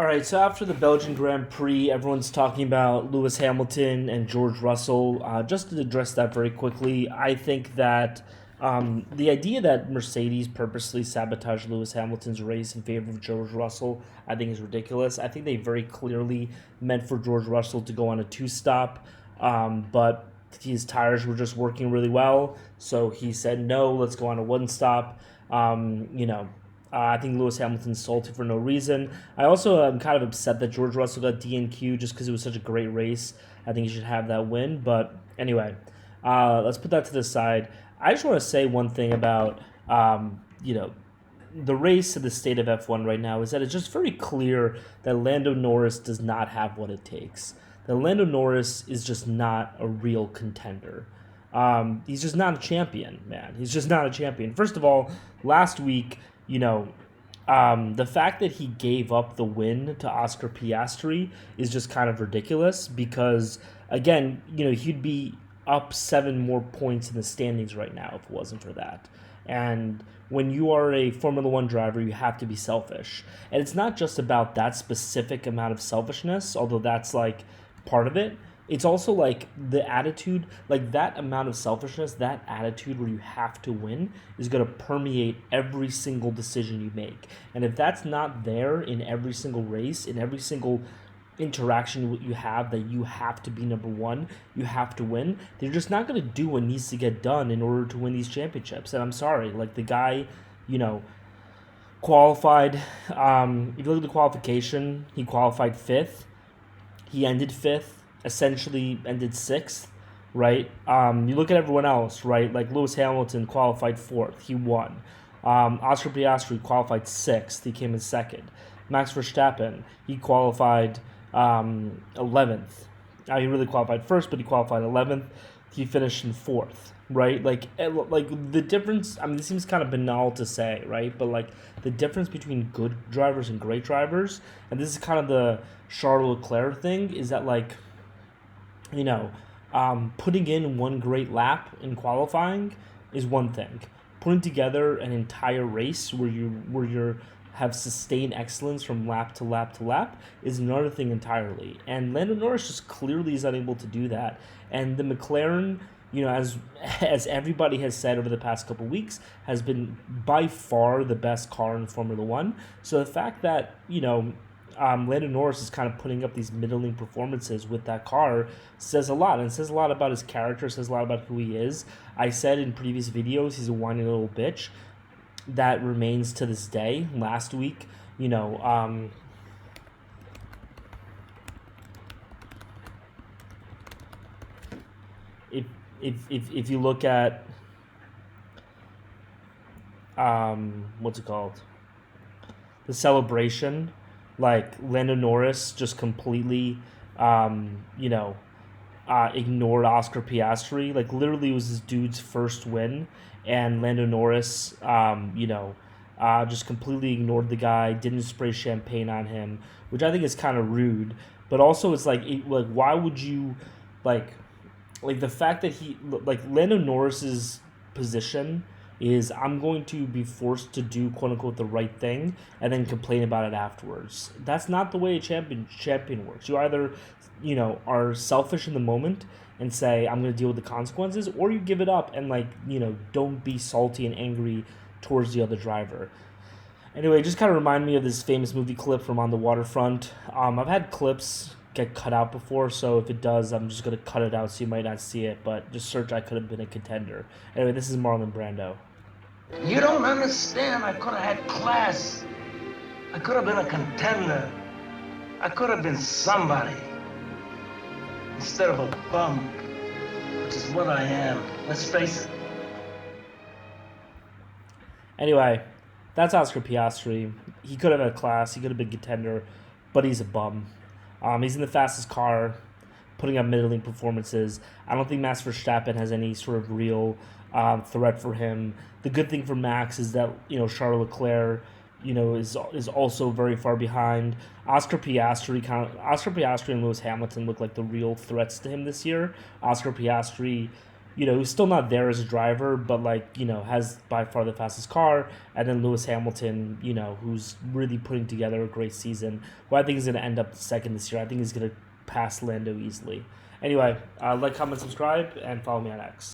All right, so after the Belgian Grand Prix, everyone's talking about Lewis Hamilton and George Russell. Just to address that very quickly, I think that the idea that Mercedes purposely sabotaged Lewis Hamilton's race in favor of George Russell, I think is ridiculous. I think they very clearly meant for George Russell to go on a two-stop, but his tires were just working really well, so he said, no, let's go on a one-stop. I think Lewis Hamilton's salty for no reason. I also am kind of upset that George Russell got DNQ just because it was such a great race. I think he should have that win. But anyway, let's put that to the side. I just want to say one thing about the race to the state of F1 right now is that it's just very clear that Lando Norris does not have what it takes. That Lando Norris is just not a real contender. He's just not a champion, man. He's just not a champion. First of all, last week, the fact that he gave up the win to Oscar Piastri is just kind of ridiculous because, again, he'd be up 7 more points in the standings right now if it wasn't for that. And when you are a Formula One driver, you have to be selfish. And it's not just about that specific amount of selfishness, although that's like part of it. It's also like the attitude, like that amount of selfishness, that attitude where you have to win is going to permeate every single decision you make. And if that's not there in every single race, in every single interaction you have, that you have to be number one, you have to win, they're just not going to do what needs to get done in order to win these championships. And I'm sorry, like the guy, qualified, if you look at the qualification, he qualified 5th. He ended 5th, essentially ended 6th, right? You look at everyone else, right? Like Lewis Hamilton qualified 4th. He won. Oscar Piastri qualified 6th. He came in 2nd. Max Verstappen, he qualified 11th. He really qualified 1st, but he qualified 11th. He finished in 4th, right? Like the difference, I mean, this seems kind of banal to say, right? But like the difference between good drivers and great drivers, and this is kind of the Charles Leclerc thing, is that like, putting in one great lap in qualifying is one thing. Putting together an entire race where you have sustained excellence from lap to lap to lap is another thing entirely. And Lando Norris just clearly is unable to do that. And the McLaren, as everybody has said over the past couple of weeks, has been by far the best car in Formula One. So the fact that Lando Norris is kind of putting up these middling performances with that car says a lot. And it says a lot about his character, says a lot about who he is. I said in previous videos he's a whiny little bitch. That remains to this day. Last week, if you look at what's it called? The celebration, like Lando Norris just completely ignored Oscar Piastri. Like literally it was this dude's first win, and Lando Norris just completely ignored the guy, didn't spray champagne on him, which I think is kind of rude. But also it's like why would you like the fact that Lando Norris's position is, I'm going to be forced to do quote unquote the right thing and then complain about it afterwards. That's not the way a champion works. You either are selfish in the moment and say I'm going to deal with the consequences, or you give it up and don't be salty and angry towards the other driver. Anyway, just kind of remind me of this famous movie clip from On the Waterfront. I've had clips get cut out before, so if it does, I'm just going to cut it out so you might not see it, but just search I Could Have Been a Contender. Anyway, this is Marlon Brando. You don't understand. I could have had class. I could have been a contender. I could have been somebody instead of a bum, which is what I am. Let's face it. Anyway, that's Oscar Piastri. He could have had class. He could have been contender, but he's a bum. He's in the fastest car, putting up middling performances. I don't think Max Verstappen has any sort of real threat for him. The good thing for Max is that Charles Leclerc is also very far behind. Oscar Piastri and Lewis Hamilton look like the real threats to him this year. Oscar Piastri who's still not there as a driver, but has by far the fastest car. And then Lewis Hamilton, who's really putting together a great season, who I think is going to end up second this year. I think he's going to pass Lando easily. Anyway, like, comment, subscribe, and follow me on X.